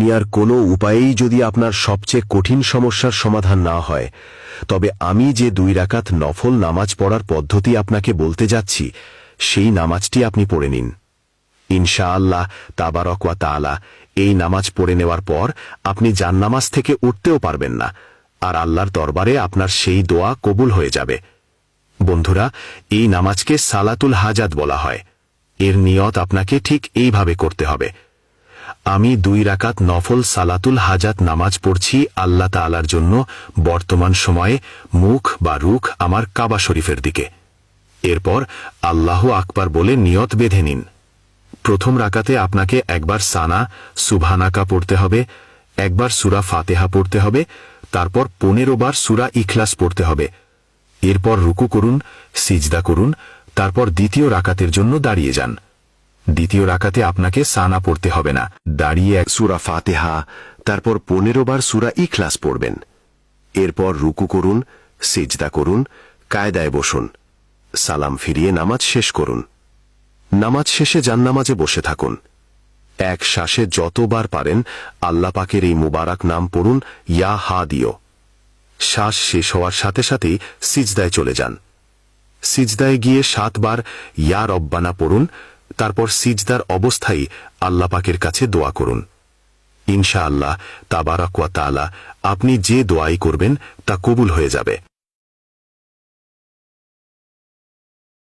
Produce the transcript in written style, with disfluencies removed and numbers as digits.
দুনিয়ার কোনো উপায়েই যদি আপনার সবচেয়ে কঠিন সমস্যার সমাধান না হয়, তবে আমি যে 2 রাকাত নফল নামাজ পড়ার পদ্ধতি আপনাকে বলতে যাচ্ছি, সেই নামাজটি আপনি পড়ে নিন। ইনশাআল্লাহ তাবারক ওয়া তাআলা এই নামাজ পড়ে নেওয়ার পর আপনি জান্নামাজ থেকে উঠতেও পারবেন না, আর আল্লাহর দরবারে আপনার সেই দোয়া কবুল হয়ে যাবে। বন্ধুরা, এই নামাজকে সালাতুল হাজাত বলা হয়। এর নিয়ত আপনাকে ঠিক এইভাবে করতে হবে। আমি 2 রাকাত নফল সালাতুল হাজাত নামাজ পড়ছি আল্লাহ তাআলার জন্য বর্তমান সময়ে মুখ বা রুখ আমার কাবা শরীফের দিকে। এরপর আল্লাহু আকবার বলে নিয়ত বেঁধে নিন। প্রথম রাকাতে আপনাকে একবার সানা সুবহানাকা পড়তে হবে, একবার সূরা ফাতিহা পড়তে হবে, তারপর 15 বার সূরা ইখলাস পড়তে হবে। এরপর রুকু করুন, সিজদা করুন, তারপর দ্বিতীয় রাকাতের জন্য দাঁড়িয়ে যান। দ্বিতীয় রাকাতে আপনাকে সানা পড়তে হবে না, দাঁড়িয়ে সূরা ফাতিহা, তারপর 15 বার সূরা ইখলাস পড়বেন। এরপর রুকু করুন, সিজদা করুন, কায়দায় বসুন, সালাম ফিরিয়ে নামাজ শেষ করুন। নামাজ শেষে জান্নামাজে বসে থাকুন। এক শ্বাসে যতবার পারেন আল্লাহ পাকের এই মুবারক নাম পড়ুন, ইয়া হাদিও। শ্বাস শেষ হওয়ার সাথে সাথেই সিজদায় চলে যান। সিজদায় গিয়ে 7 বার ইয়া রব্বানা পড়ুন, তারপর সিজদার অবস্থায় আল্লাহ পাকের কাছে দোয়া করুন। ইনশাআল্লাহ তাবারক ওয়া তাআলা আপনি যে দোয়াই করবেন তা কবুল হয়ে যাবে।